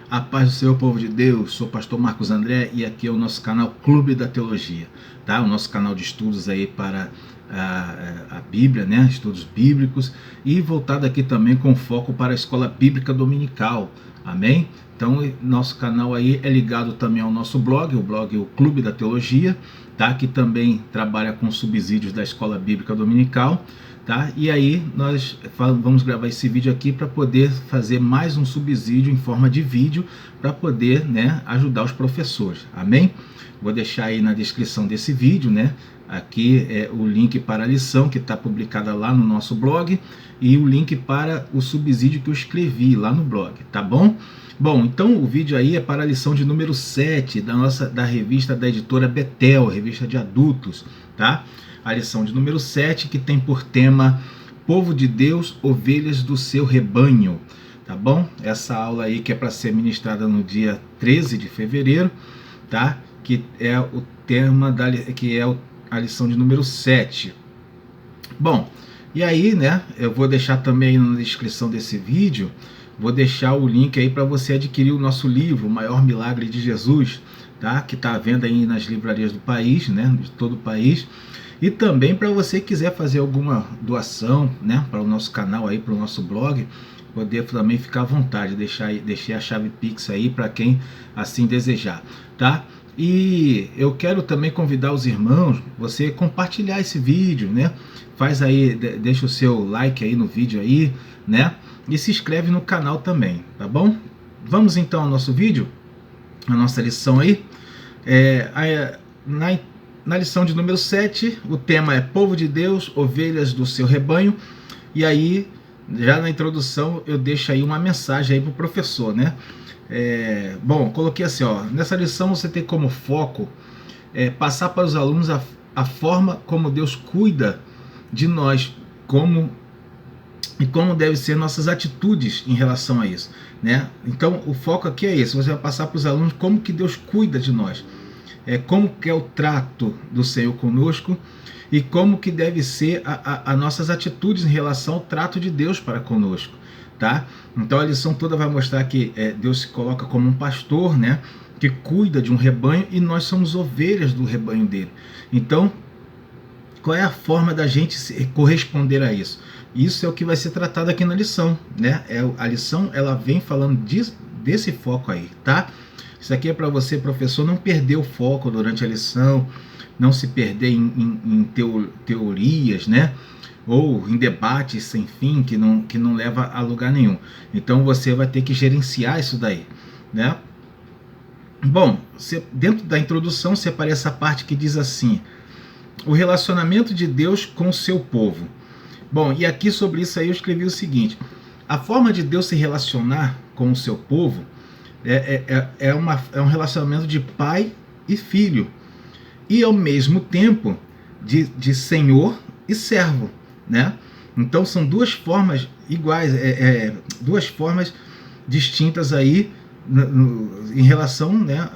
A paz do Senhor, povo de Deus, sou o pastor Marcos André e aqui é o nosso canal Clube da Teologia, tá? O nosso canal de estudos aí para a Bíblia, né? Estudos bíblicos, e voltado aqui também com foco para a escola bíblica dominical, amém? Então, nosso canal aí é ligado também ao nosso blog, o Clube da Teologia, tá? Que também trabalha com subsídios da escola bíblica dominical. Tá? E aí nós vamos gravar esse vídeo aqui para poder fazer mais um subsídio em forma de vídeo para poder, né, ajudar os professores, amém? Vou deixar aí na descrição desse vídeo, né, aqui é o link para a lição que está publicada lá no nosso blog e o link para o subsídio que eu escrevi lá no blog, tá bom? Bom, então o vídeo aí é para a lição de número 7 da revista da editora Betel, revista de adultos, tá? A lição de número 7, que tem por tema Povo de Deus, ovelhas do seu rebanho, tá bom? Essa aula aí que é para ser ministrada no dia 13 de fevereiro, tá? Que é o tema a lição de número 7. Bom, e aí, né, eu vou deixar também aí na descrição desse vídeo, vou deixar o link aí para você adquirir o nosso livro, O Maior Milagre de Jesus, tá? Que está à venda aí nas livrarias do país, né, de todo o país. E também para você que quiser fazer alguma doação, né, para o nosso canal aí, para o nosso blog, poder também ficar à vontade, deixei a chave Pix aí para quem assim desejar, tá? E eu quero também convidar os irmãos, você compartilhar esse vídeo, né? Faz aí, deixa o seu like aí no vídeo aí, né? E se inscreve no canal também, tá bom? Vamos então ao nosso vídeo, a nossa lição aí. Na lição de número 7, o tema é Povo de Deus, ovelhas do seu rebanho. E aí, já na introdução, eu deixo aí uma mensagem aí para o professor, né? Bom, coloquei assim, ó, nessa lição você tem como foco passar para os alunos a forma como Deus cuida de nós, como devem ser nossas atitudes em relação a isso, né? Então, o foco aqui é esse, você vai passar para os alunos como que Deus cuida de nós. Como que é o trato do Senhor conosco e como que deve ser as nossas atitudes em relação ao trato de Deus para conosco, tá? Então a lição toda vai mostrar que Deus se coloca como um pastor, né, que cuida de um rebanho e nós somos ovelhas do rebanho dele. Então, qual é a forma da gente corresponder a isso? Isso é o que vai ser tratado aqui na lição, né? A lição ela vem falando desse foco aí, tá? Isso aqui é para você, professor, não perder o foco durante a lição, não se perder em teorias, né? Ou em debates sem fim que não leva a lugar nenhum. Então você vai ter que gerenciar isso daí, né? Bom, dentro da introdução separei essa parte que diz assim: o relacionamento de Deus com o seu povo. Bom, e aqui sobre isso aí eu escrevi o seguinte: a forma de Deus se relacionar com o seu povo é um relacionamento de pai e filho, e ao mesmo tempo de senhor e servo, né? Então são duas formas iguais, duas formas distintas aí em relação, né,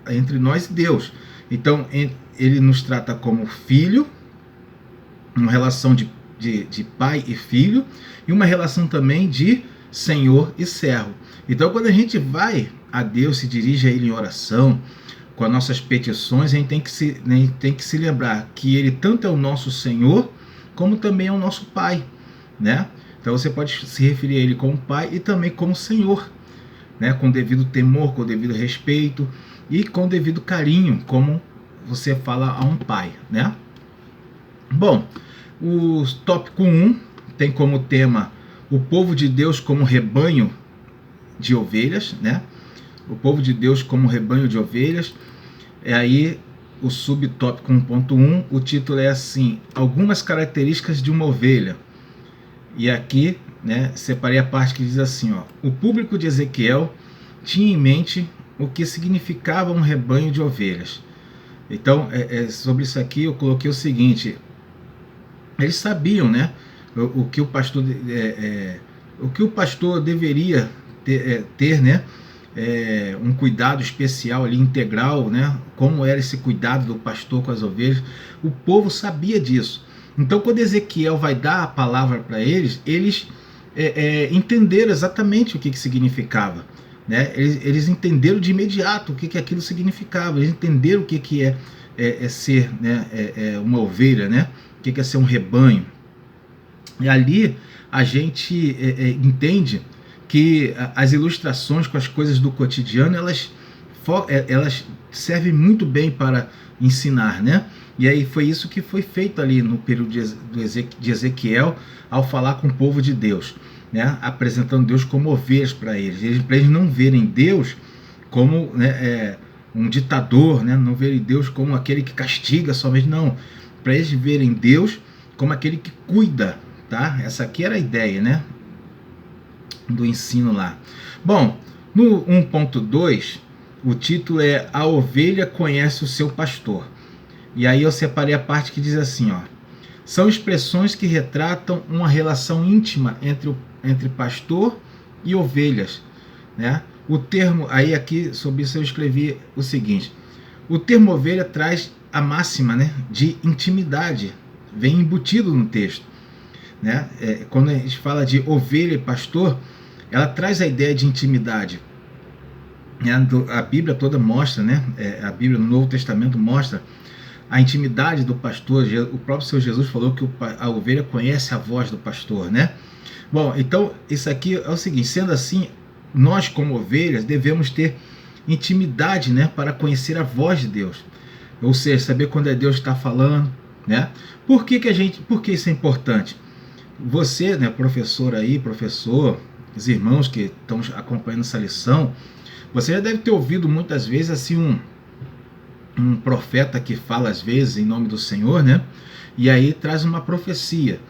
entre nós e Deus. Então ele nos trata como filho, uma relação de pai e filho, e uma relação também de senhor e servo. Então, quando a gente vai a Deus, se dirige a Ele em oração, com as nossas petições, a gente tem que se lembrar que Ele tanto é o nosso Senhor, como também é o nosso Pai, né? Então, você pode se referir a Ele como Pai e também como Senhor, né? Com devido temor, com devido respeito e com devido carinho, como você fala a um pai, né? Bom, o tópico 1 tem como tema o povo de Deus como rebanho de ovelhas, né? O povo de Deus como rebanho de ovelhas. Aí o subtópico 1.1, o título é assim: algumas características de uma ovelha. E aqui, né, separei a parte que diz assim, ó: o público de Ezequiel tinha em mente o que significava um rebanho de ovelhas. Então, sobre isso aqui eu coloquei o seguinte: eles sabiam, né, o que o pastor deveria ter, né, um cuidado especial ali, integral, né, como era esse cuidado do pastor com as ovelhas. O povo sabia disso. Então, quando Ezequiel vai dar a palavra para eles, entenderam exatamente o que significava, né? Eles entenderam de imediato o que aquilo significava, eles entenderam o que é ser, né, uma ovelha, né? O que é ser um rebanho. E ali a gente entende que as ilustrações com as coisas do cotidiano, elas servem muito bem para ensinar, né? E aí foi isso que foi feito ali no período de Ezequiel, ao falar com o povo de Deus, né? Apresentando Deus como ovelhas para eles não verem Deus como, né, um ditador, né? Não verem Deus como aquele que castiga somente, não. Para eles verem Deus como aquele que cuida, tá? Essa aqui era a ideia, né, do ensino lá. Bom, no 1.2, o título é A Ovelha Conhece o Seu Pastor. E aí eu separei a parte que diz assim, ó: são expressões que retratam uma relação íntima entre pastor e ovelhas, né? O termo, aí aqui sobre isso eu escrevi o seguinte: o termo ovelha traz a máxima, né, de intimidade, vem embutido no texto, né? Quando a gente fala de ovelha e pastor, ela traz a ideia de intimidade. A Bíblia toda mostra, né? A Bíblia no Novo Testamento mostra a intimidade do pastor. O próprio Senhor Jesus falou que a ovelha conhece a voz do pastor, né? Bom, então isso aqui é o seguinte: sendo assim, nós como ovelhas devemos ter intimidade, né, para conhecer a voz de Deus, ou seja, saber quando é Deus que está falando, né? Por que isso é importante? Você, né, professor, os irmãos que estão acompanhando essa lição, você já deve ter ouvido muitas vezes assim um profeta que fala às vezes em nome do Senhor, né? E aí traz uma profecia.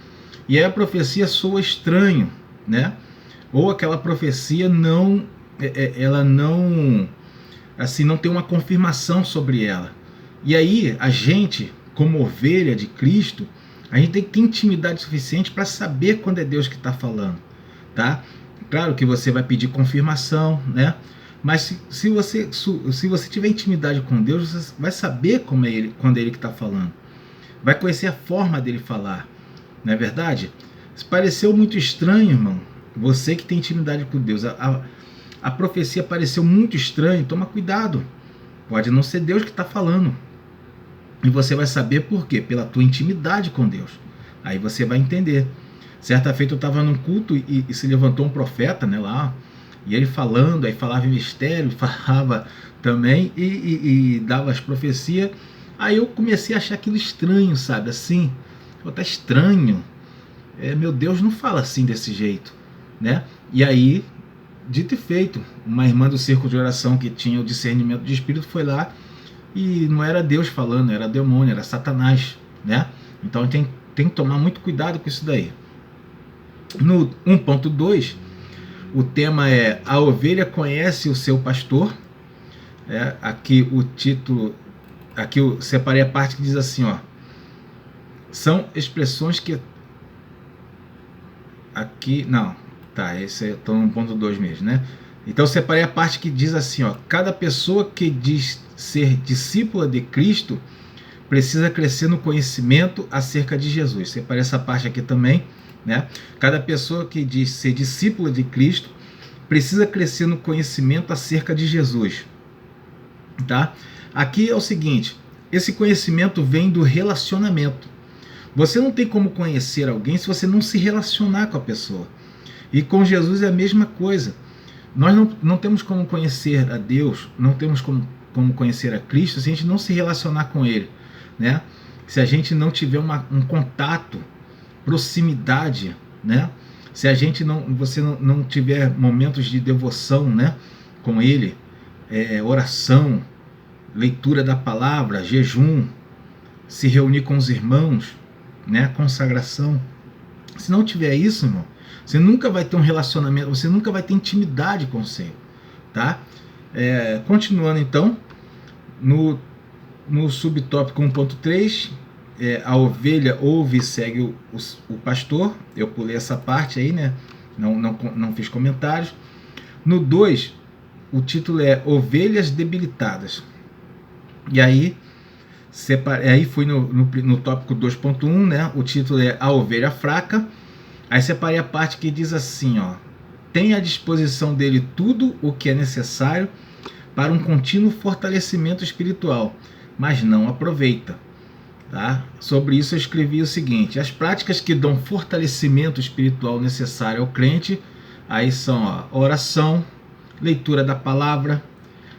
E aí a profecia soa estranho, né? Ou aquela profecia ela não, assim, não tem uma confirmação sobre ela. E aí a gente, como ovelha de Cristo, a gente tem que ter intimidade suficiente para saber quando é Deus que está falando, tá? Claro que você vai pedir confirmação, né? Mas se você tiver intimidade com Deus, você vai saber quando é Ele que está falando. Vai conhecer a forma dele falar. Não é verdade? Se pareceu muito estranho, irmão, você que tem intimidade com Deus, a profecia pareceu muito estranho, toma cuidado. Pode não ser Deus que está falando. E você vai saber por quê? Pela tua intimidade com Deus. Aí você vai entender. Certa feita eu estava num culto e se levantou um profeta, né, lá, e ele falando, aí falava em mistério, falava também e dava as profecias. Aí eu comecei a achar aquilo estranho, sabe, assim, tá estranho, meu Deus não fala assim desse jeito, né? E aí, dito e feito, uma irmã do círculo de oração que tinha o discernimento de espírito foi lá e não era Deus falando, era demônio, era Satanás, né? Então tem que tomar muito cuidado com isso daí. No 1.2, o tema é A Ovelha Conhece o Seu Pastor. Aqui o título, aqui eu separei a parte que diz assim, ó: são expressões que... Aqui, não, tá, esse eu tô no 1.2 mesmo, né? Então eu separei a parte que diz assim, ó: cada pessoa que diz ser discípula de Cristo precisa crescer no conhecimento acerca de Jesus. Separei essa parte aqui também, né? Cada pessoa que diz ser discípula de Cristo precisa crescer no conhecimento acerca de Jesus, tá? Aqui é o seguinte: esse conhecimento vem do relacionamento. Você não tem como conhecer alguém se você não se relacionar com a pessoa. E com Jesus é a mesma coisa. Nós não temos como conhecer a Deus, não temos como conhecer a Cristo se a gente não se relacionar com Ele, né? Se a gente não tiver um contato, proximidade, né? Se você não tiver momentos de devoção, né, com Ele, oração, leitura da palavra, jejum, se reunir com os irmãos, né, consagração. Se não tiver isso, irmão, você nunca vai ter um relacionamento, você nunca vai ter intimidade com o Senhor, tá? Continuando então, no subtópico 1.3, a ovelha ouve e segue o pastor. Eu pulei essa parte aí, né? Não fiz comentários. No 2, o título é Ovelhas Debilitadas. E aí, fui no tópico 2.1, né? O título é A Ovelha Fraca. Aí separei a parte que diz assim, ó: tem à disposição dele tudo o que é necessário para um contínuo fortalecimento espiritual, mas não aproveita. Tá? Sobre isso eu escrevi o seguinte: as práticas que dão fortalecimento espiritual necessário ao crente, aí são a oração, leitura da palavra,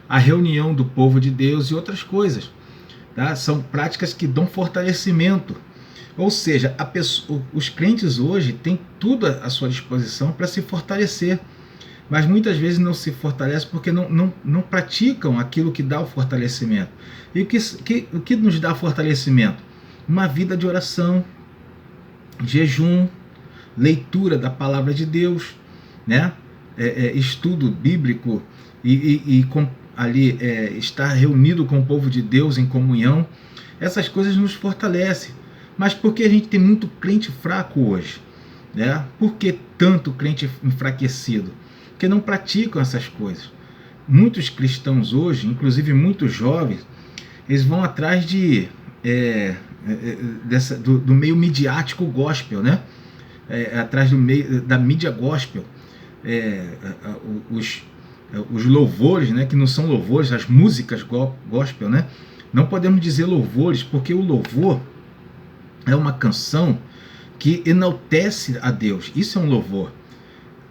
a reunião do povo de Deus e outras coisas. Tá? São práticas que dão fortalecimento. Ou seja, os crentes hoje têm tudo à sua disposição para se fortalecer, mas muitas vezes não se fortalecem porque não praticam aquilo que dá o fortalecimento. E o que nos dá fortalecimento? Uma vida de oração, jejum, leitura da palavra de Deus, né? Estudo bíblico e estar reunido com o povo de Deus em comunhão. Essas coisas nos fortalecem. Mas por que a gente tem muito crente fraco hoje? Né? Por que tanto crente enfraquecido? Porque não praticam essas coisas. Muitos cristãos hoje, inclusive muitos jovens, eles vão atrás do meio midiático gospel, né? Atrás da mídia gospel. Os louvores, né? Que não são louvores, as músicas gospel, né? Não podemos dizer louvores, porque o louvor é uma canção que enaltece a Deus. Isso é um louvor.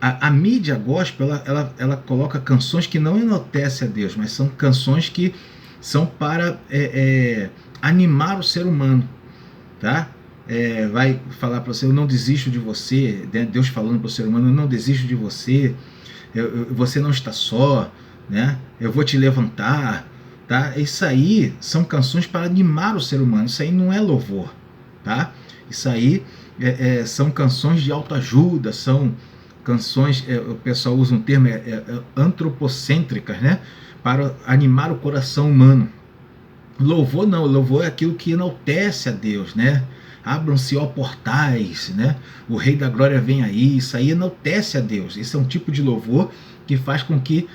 A mídia gospel, ela coloca canções que não enaltecem a Deus, mas são canções que são para animar o ser humano. Tá? Vai falar para você: eu não desisto de você, né? Deus falando para o ser humano: eu não desisto de você, você não está só, né? Eu vou te levantar. Tá? Isso aí são canções para animar o ser humano. Isso aí não é louvor. Tá? Isso aí são canções de autoajuda, são canções, o pessoal usa um termo antropocêntricas, né? Para animar o coração humano. Louvor não, louvor é aquilo que enaltece a Deus, né? Abram-se, ó portais, né? O Rei da Glória vem aí. Isso aí enaltece a Deus. Esse é um tipo de louvor que faz com que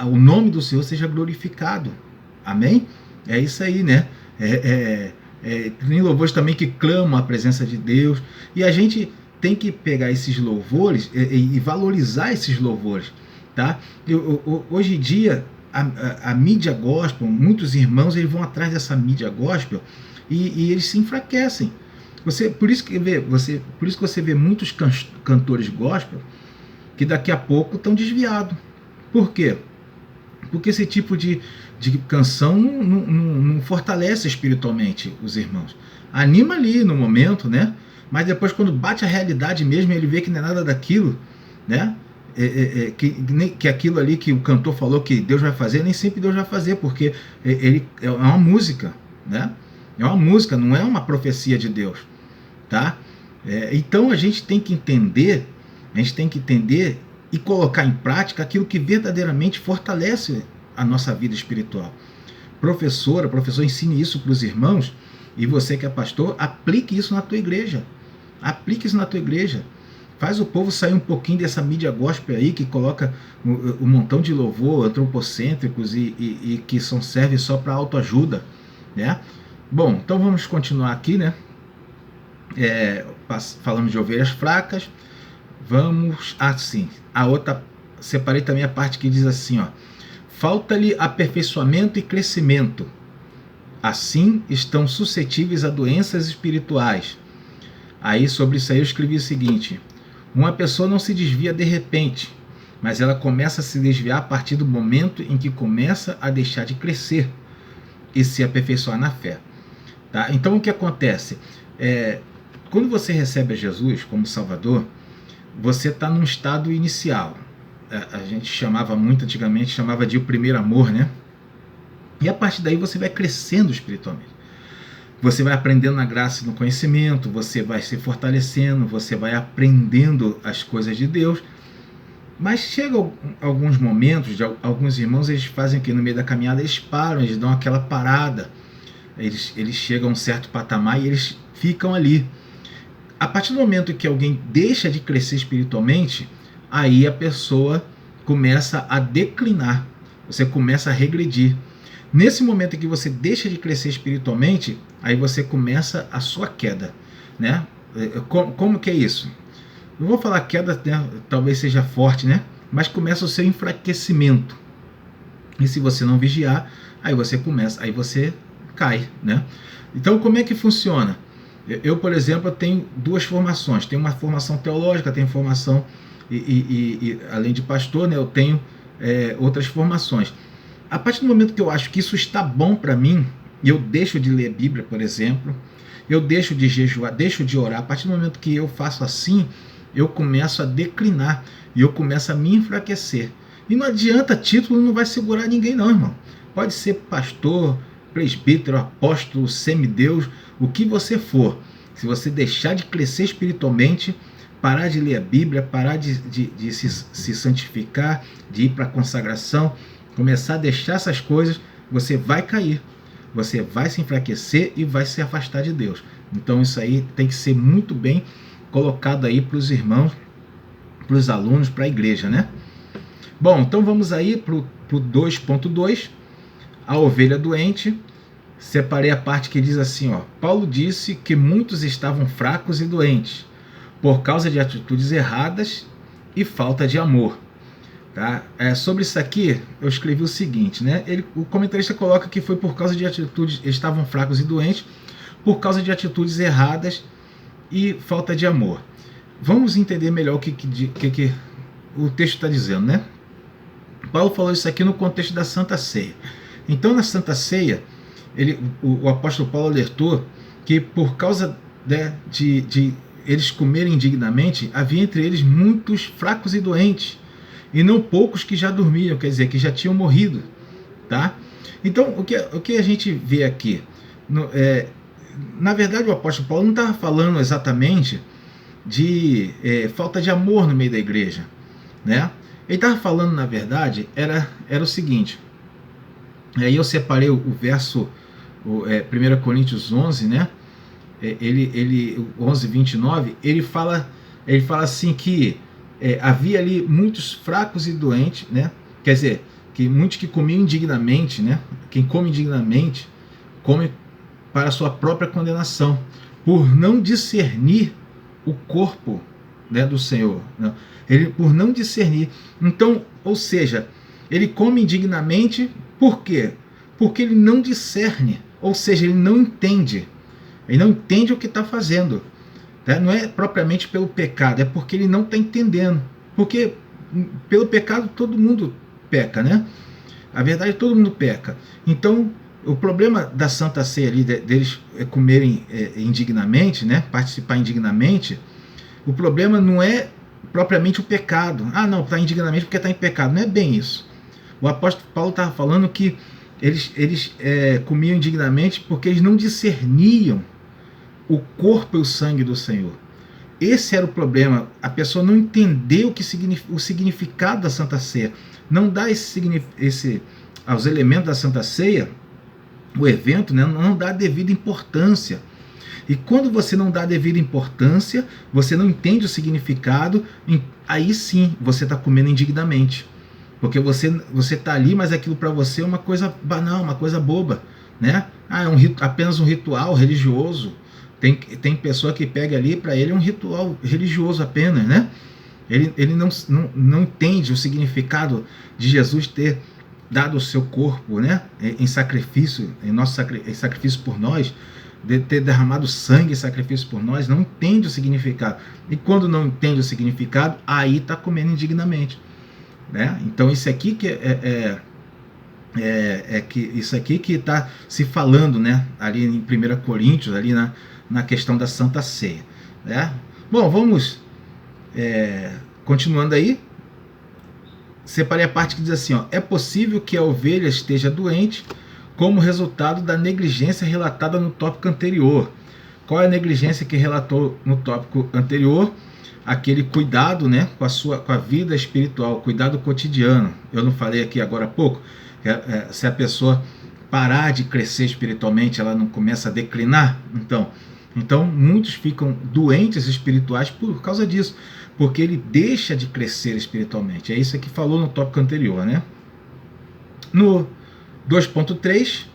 o nome do Senhor seja glorificado. Amém? É isso aí, né? Tem louvores também que clamam a presença de Deus, e a gente tem que pegar esses louvores e valorizar esses louvores, tá? Hoje em dia a mídia gospel, muitos irmãos eles vão atrás dessa mídia gospel e eles se enfraquecem. Por isso que você vê muitos cantores gospel que daqui a pouco estão desviados. Por quê? Porque esse tipo de canção não fortalece espiritualmente os irmãos. Anima ali no momento, né? Mas depois, quando bate a realidade mesmo, ele vê que não é nada daquilo, né? Que aquilo ali que o cantor falou que Deus vai fazer, nem sempre Deus vai fazer, porque é uma música, né? É uma música, não é uma profecia de Deus, tá? Então a gente tem que entender e colocar em prática aquilo que verdadeiramente fortalece a nossa vida espiritual. Professor, ensine isso para os irmãos, e você que é pastor, aplique isso na tua igreja. Aplique isso na tua igreja. Faz o povo sair um pouquinho dessa mídia gospel aí, que coloca um montão de louvor antropocêntricos e que servem só para autoajuda, né? Bom, então vamos continuar aqui, né? Falamos de ovelhas fracas. Vamos assim. A outra, separei também a parte que diz assim, ó: falta-lhe aperfeiçoamento e crescimento. Assim estão suscetíveis a doenças espirituais. Aí sobre isso aí eu escrevi o seguinte: uma pessoa não se desvia de repente, mas ela começa a se desviar a partir do momento em que começa a deixar de crescer e se aperfeiçoar na fé. Tá? Então o que acontece? Quando você recebe a Jesus como Salvador, você está num estado inicial. A gente chamava muito antigamente, de o primeiro amor, né? E a partir daí você vai crescendo espiritualmente. Você vai aprendendo na graça e no conhecimento, você vai se fortalecendo, você vai aprendendo as coisas de Deus. Mas chegam alguns momentos, alguns irmãos, eles fazem aqui no meio da caminhada, eles param, eles dão aquela parada. Eles chegam a um certo patamar e eles ficam ali. A partir do momento que alguém deixa de crescer espiritualmente, aí a pessoa começa a declinar, você começa a regredir. Nesse momento em que você deixa de crescer espiritualmente, aí você começa a sua queda, né? Como que é isso? eu vou falar queda, né, talvez seja forte, né? Mas começa o seu enfraquecimento. E se você não vigiar, aí você cai, né? Então, como é que funciona? Eu, por exemplo, tenho duas formações. Tenho uma formação teológica, tenho formação, além de pastor, né, eu tenho outras formações. A partir do momento que eu acho que isso está bom para mim, eu deixo de ler Bíblia, por exemplo, eu deixo de jejuar, deixo de orar. A partir do momento que eu faço assim, eu começo a declinar e eu começo a me enfraquecer. E não adianta, título não vai segurar ninguém não, irmão. Pode ser pastor, presbítero, apóstolo, semideus, o que você for. Se você deixar de crescer espiritualmente, parar de ler a Bíblia, parar de se santificar, de ir para a consagração, começar a deixar essas coisas, você vai cair. Você vai se enfraquecer e vai se afastar de Deus. Então isso aí tem que ser muito bem colocado aí para os irmãos, para os alunos, para a igreja, né? Bom, então vamos aí para o 2.2, a ovelha doente. Separei a parte que diz assim, ó: Paulo disse que muitos estavam fracos e doentes, por causa de atitudes erradas e falta de amor. Tá? Sobre isso aqui, eu escrevi o seguinte, né? O comentarista coloca que foi por causa de atitudes, estavam fracos e doentes, por causa de atitudes erradas e falta de amor. Vamos entender melhor o que o texto está dizendo, né? Paulo falou isso aqui no contexto da Santa Ceia. Então, na Santa Ceia, o apóstolo Paulo alertou que por causa de eles comerem indignamente, havia entre eles muitos fracos e doentes, e não poucos que já dormiam, quer dizer, que já tinham morrido, tá? Então, o que a gente vê aqui? Na verdade, o apóstolo Paulo não estava falando exatamente de falta de amor no meio da igreja, né? Ele estava falando, na verdade, era o seguinte. Aí eu separei o verso 1 Coríntios 11, né? 11, 29, ele fala assim que havia ali muitos fracos e doentes, né? Quer dizer, que muitos que comiam indignamente, né? Quem come indignamente, come para a sua própria condenação, por não discernir o corpo, né, do Senhor, né? Por não discernir. Então, ou seja, ele come indignamente, por quê? Porque ele não discerne, ou seja, ele não entende. Ele não entende o que está fazendo. Tá? Não é propriamente pelo pecado, é porque ele não está entendendo. Porque pelo pecado todo mundo peca, né? A verdade é que todo mundo peca. Então, o problema da Santa Ceia ali, deles comerem indignamente, né? Participar indignamente, o problema não é propriamente o pecado. Ah, não, está indignamente porque está em pecado. Não é bem isso. O apóstolo Paulo estava falando que eles comiam indignamente porque eles não discerniam o corpo e o sangue do Senhor. Esse era o problema. A pessoa não entendeu o significado da Santa Ceia. Não dá aos elementos da Santa Ceia, o evento, né, não dá a devida importância. E quando você não dá a devida importância, você não entende o significado, aí sim você está comendo indignamente. Porque você está ali, mas aquilo para você é uma coisa banal, uma coisa boba, né? Ah, apenas um ritual religioso. Tem pessoa que pega ali, para ele é um ritual religioso apenas, né? Ele não entende o significado de Jesus ter dado o seu corpo, né, em sacrifício, em sacrifício por nós, de ter derramado sangue em sacrifício por nós, não entende o significado. E quando não entende o significado, aí está comendo indignamente, né? Então isso aqui que isso aqui que está se falando, né, ali em 1 Coríntios, ali na questão da Santa Ceia, né? Bom, vamos continuando aí. Separei a parte que diz assim, ó: é possível que a ovelha esteja doente como resultado da negligência relatada no tópico anterior. Qual é a negligência que relatou no tópico anterior? Aquele cuidado, né, com a vida espiritual, cuidado cotidiano. Eu não falei aqui agora há pouco, se a pessoa parar de crescer espiritualmente, ela não começa a declinar? Então muitos ficam doentes espirituais por causa disso, porque ele deixa de crescer espiritualmente. É isso que falou no tópico anterior, né? No 2.3,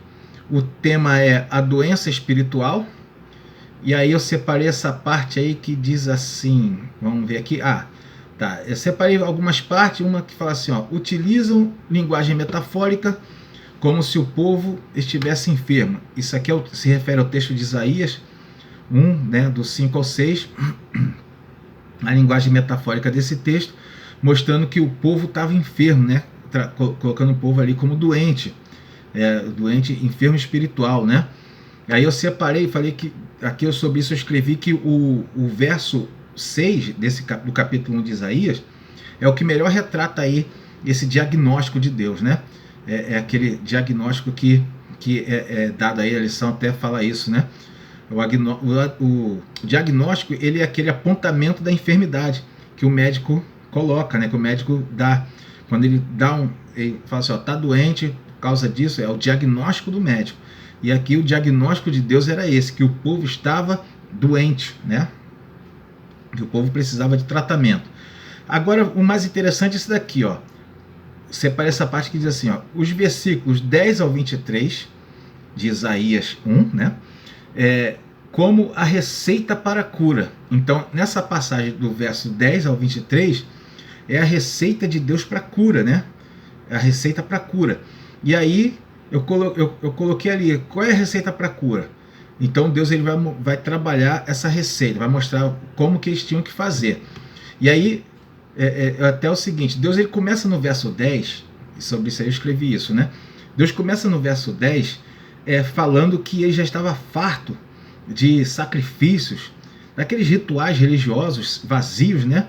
o tema é a doença espiritual. E aí eu separei essa parte aí que diz assim, vamos ver aqui, tá, eu separei algumas partes, uma que fala assim, utilizam linguagem metafórica como se o povo estivesse enfermo. Isso aqui se refere ao texto de Isaías 1, né, do 5 ao 6, a linguagem metafórica desse texto, mostrando que o povo estava enfermo, né, colocando o povo ali como doente, doente, enfermo espiritual, né. Aí eu separei e falei que, aqui sobre isso eu escrevi que o verso 6 do capítulo 1 de Isaías é o que melhor retrata aí esse diagnóstico de Deus, né? É aquele diagnóstico que é dado aí, a lição até fala isso, né? O diagnóstico, ele é aquele apontamento da enfermidade que o médico coloca, né? Que o médico dá, quando ele dá ele fala assim, tá doente por causa disso, é o diagnóstico do médico. E aqui o diagnóstico de Deus era esse, que o povo estava doente, né? Que o povo precisava de tratamento. Agora, o mais interessante é esse daqui, separa essa parte que diz assim, os versículos 10 ao 23 de Isaías 1, né? Como a receita para a cura. Então, nessa passagem do verso 10 ao 23, é a receita de Deus para a cura, né? É a receita para a cura. E aí, eu coloquei ali, qual é a receita para a cura? Então, Deus ele vai trabalhar essa receita, vai mostrar como que eles tinham que fazer. E aí, até o seguinte, Deus ele começa no verso 10, sobre isso aí eu escrevi isso, né? Deus começa no verso 10 falando que ele já estava farto de sacrifícios, daqueles rituais religiosos vazios, né?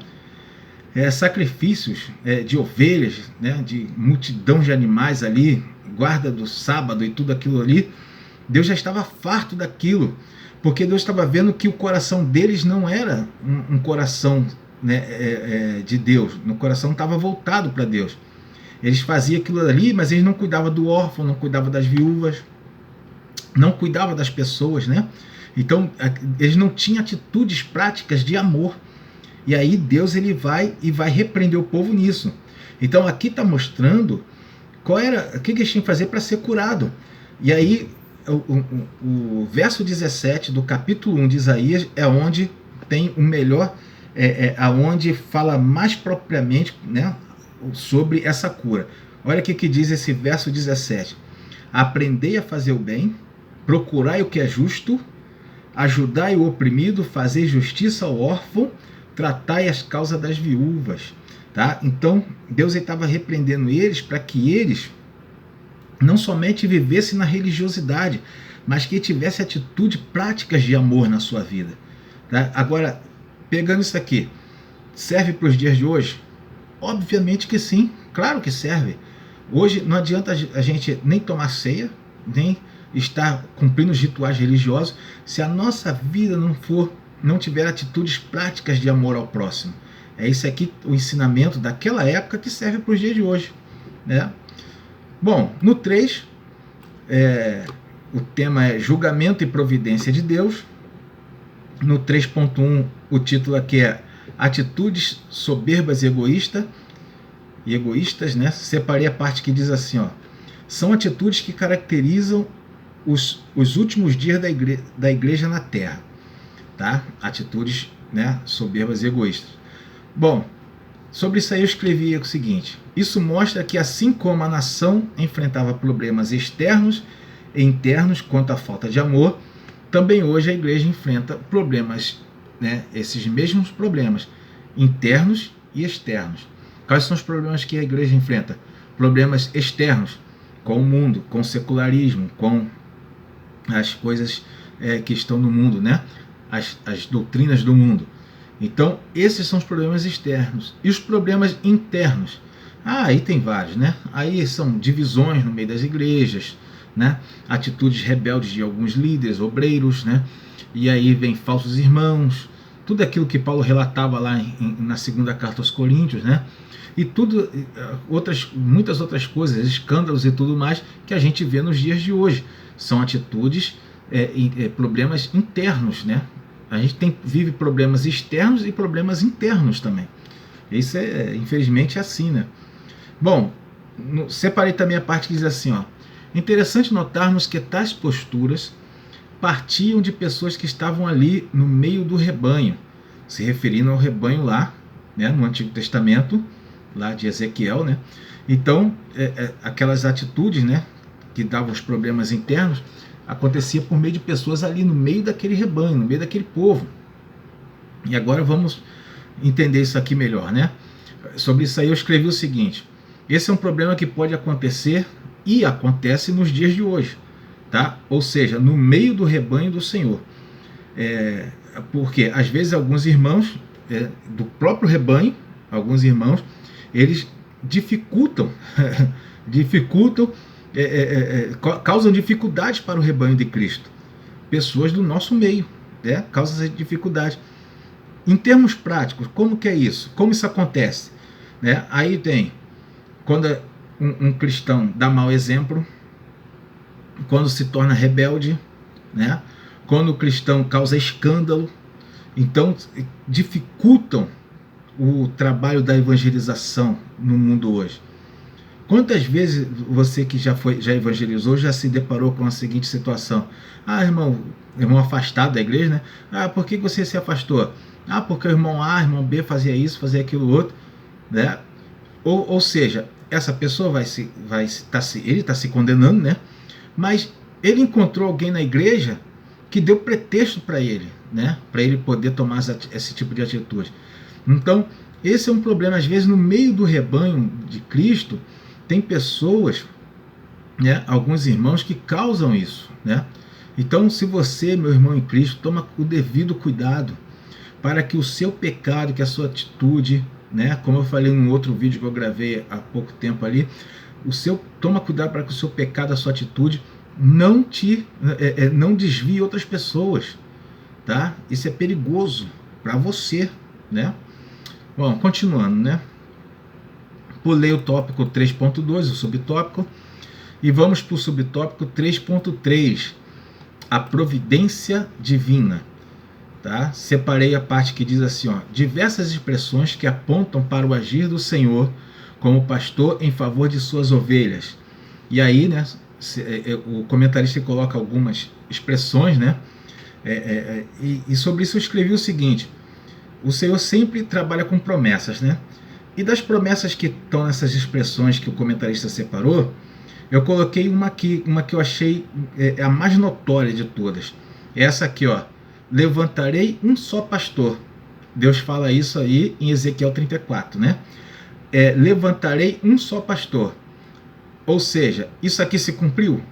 Sacrifícios de ovelhas, né? De multidão de animais ali, guarda do sábado e tudo aquilo ali. Deus já estava farto daquilo, porque Deus estava vendo que o coração deles não era um coração, né, de Deus, o coração estava voltado para Deus. Eles faziam aquilo ali, mas eles não cuidavam do órfão, não cuidavam das viúvas, não cuidavam das pessoas, né? Então, eles não tinham atitudes práticas de amor. E aí Deus ele vai repreender o povo nisso. Então, aqui está mostrando o que eles tinham que fazer para ser curado. E aí, o verso 17 do capítulo 1 de Isaías é onde tem o melhor, aonde fala mais propriamente, né, sobre essa cura. Olha o que diz esse verso 17. Aprendei a fazer o bem, procurai o que é justo, ajudai o oprimido, fazei justiça ao órfão, tratai as causas das viúvas. Tá? Então, Deus estava repreendendo eles para que eles não somente vivessem na religiosidade, mas que tivessem atitudes práticas de amor na sua vida. Tá? Agora, pegando isso aqui, serve para os dias de hoje? Obviamente que sim, claro que serve. Hoje não adianta a gente nem tomar ceia, nem estar cumprindo os rituais religiosos, se a nossa vida não tiver atitudes práticas de amor ao próximo. É isso aqui, o ensinamento daquela época que serve para os dias de hoje, né? Bom, no 3, o tema é julgamento e providência de Deus. No 3.1, o título aqui é atitudes soberbas e egoístas, né? Separei a parte que diz assim, são atitudes que caracterizam os últimos dias da igreja na terra, tá? Atitudes, né, soberbas e egoístas. Bom, sobre isso aí eu escrevi o seguinte: isso mostra que assim como a nação enfrentava problemas externos e internos quanto à falta de amor, também hoje a igreja enfrenta problemas, né, esses mesmos problemas internos e externos. Quais são os problemas que a igreja enfrenta? Problemas externos, com o mundo, com o secularismo, com as coisas que estão no mundo, né? As doutrinas do mundo. Então, esses são os problemas externos. E os problemas internos? Aí tem vários, né? Aí são divisões no meio das igrejas, né? Atitudes rebeldes de alguns líderes, obreiros, né? E aí vem falsos irmãos, tudo aquilo que Paulo relatava lá na segunda carta aos Coríntios, né? E muitas outras coisas, escândalos e tudo mais que a gente vê nos dias de hoje. São atitudes, problemas internos, né? A gente vive problemas externos e problemas internos também. Isso infelizmente é assim, né? Bom, separei também a parte que diz assim, interessante notarmos que tais posturas partiam de pessoas que estavam ali no meio do rebanho, se referindo ao rebanho lá, né, no Antigo Testamento, lá de Ezequiel, né? Então, aquelas atitudes, né, que davam os problemas internos, acontecia por meio de pessoas ali no meio daquele rebanho, no meio daquele povo. E agora vamos entender isso aqui melhor, né? Sobre isso aí eu escrevi o seguinte: esse é um problema que pode acontecer e acontece nos dias de hoje, tá? Ou seja, no meio do rebanho do Senhor. Porque às vezes alguns irmãos do próprio rebanho, alguns irmãos, eles dificultam, causam dificuldades para o rebanho de Cristo. Pessoas do nosso meio, causam essa dificuldade. Em termos práticos, como que é isso? Como isso acontece? Aí tem, quando um cristão dá mau exemplo, quando se torna rebelde, né? Quando o cristão causa escândalo, então dificultam o trabalho da evangelização no mundo hoje. Quantas vezes você que já evangelizou já se deparou com a seguinte situação: irmão afastado da igreja, né? Por que você se afastou? Porque o irmão A, irmão B fazia isso, fazia aquilo outro, né? Ou seja, essa pessoa ele está se condenando, né? Mas ele encontrou alguém na igreja que deu pretexto para ele, né? Para ele poder tomar esse tipo de atitude. Então, esse é um problema. Às vezes, no meio do rebanho de Cristo, tem pessoas, né? Alguns irmãos que causam isso, né? Então, se você, meu irmão em Cristo, toma o devido cuidado para que o seu pecado, que a sua atitude, né? Como eu falei num outro vídeo que eu gravei há pouco tempo ali, toma cuidado para que o seu pecado, a sua atitude, não desvie outras pessoas, tá? Isso é perigoso para você, né? Bom, continuando, né? Pulei o tópico 3.2, o subtópico, e vamos para o subtópico 3.3, a providência divina, tá? Separei a parte que diz assim, diversas expressões que apontam para o agir do Senhor como pastor em favor de suas ovelhas. E aí, né, o comentarista coloca algumas expressões, né? E sobre isso eu escrevi o seguinte: o Senhor sempre trabalha com promessas, né? E das promessas que estão nessas expressões que o comentarista separou, eu coloquei uma que eu achei a mais notória de todas. Essa aqui, levantarei um só pastor. Deus fala isso aí em Ezequiel 34, né? Levantarei um só pastor. Ou seja, isso aqui se cumpriu?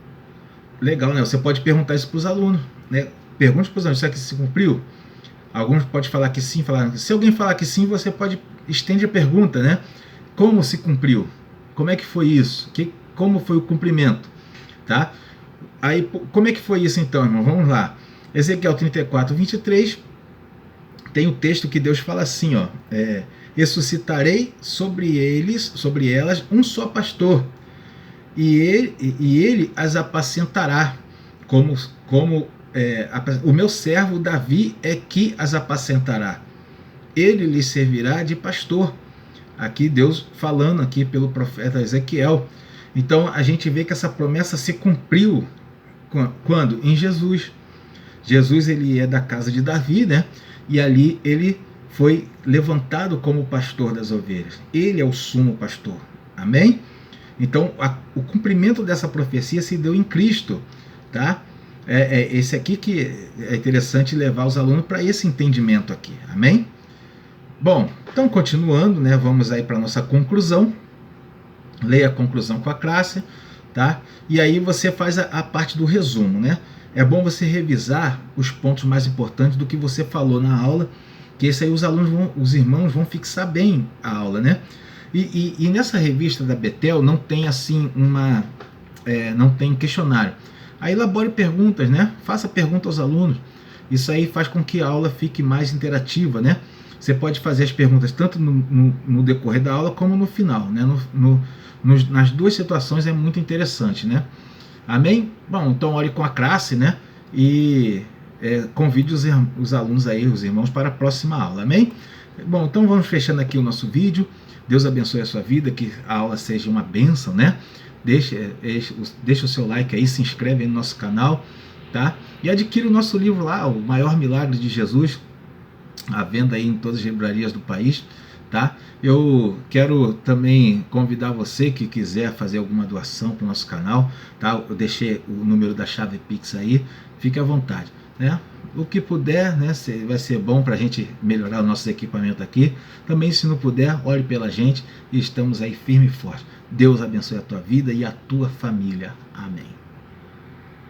Legal, né? Você pode perguntar isso para os alunos, né? Pergunte para os alunos: isso aqui se cumpriu? Alguns podem falar que sim, se alguém falar que sim, você pode estender a pergunta, né? Como se cumpriu? Como é que foi isso? Como foi o cumprimento? Tá? Aí, como é que foi isso então, irmão? Vamos lá. Ezequiel 34, 23, tem o texto que Deus fala assim, ressuscitarei sobre elas um só pastor, e ele as apacentará, o meu servo Davi é que as apacentará. Ele lhes servirá de pastor. Aqui Deus falando aqui pelo profeta Ezequiel. Então a gente vê que essa promessa se cumpriu quando? Em Jesus. Jesus, ele é da casa de Davi, né? E ali ele foi levantado como pastor das ovelhas. Ele é o sumo pastor. Amém? Então o cumprimento dessa profecia se deu em Cristo, tá? Esse aqui que é interessante levar os alunos para esse entendimento aqui. Amém? Bom, então continuando, né? Vamos aí para a nossa conclusão. Leia a conclusão com a classe, tá? E aí você faz a parte do resumo, né? É bom você revisar os pontos mais importantes do que você falou na aula, que esse aí os irmãos vão fixar bem a aula, né? E nessa revista da Betel não tem assim não tem questionário. Aí elabore perguntas, né? Faça pergunta aos alunos. Isso aí faz com que a aula fique mais interativa, né? Você pode fazer as perguntas tanto no decorrer da aula como no final, né? Nas duas situações é muito interessante, né? Amém? Bom, então ore com a classe, né? E convide os alunos aí, os irmãos, para a próxima aula, amém? Bom, então vamos fechando aqui o nosso vídeo. Deus abençoe a sua vida, que a aula seja uma bênção, né? Deixa o seu like aí, se inscreve aí no nosso canal, tá? E adquira o nosso livro lá, O Maior Milagre de Jesus, à venda aí em todas as livrarias do país, tá? Eu quero também convidar você que quiser fazer alguma doação para o nosso canal, tá? Eu deixei o número da chave Pix aí, fique à vontade, né? O que puder, né, vai ser bom para a gente melhorar o nosso equipamento aqui. Também, se não puder, ore pela gente e estamos aí firme e forte. Deus abençoe a tua vida e a tua família. Amém.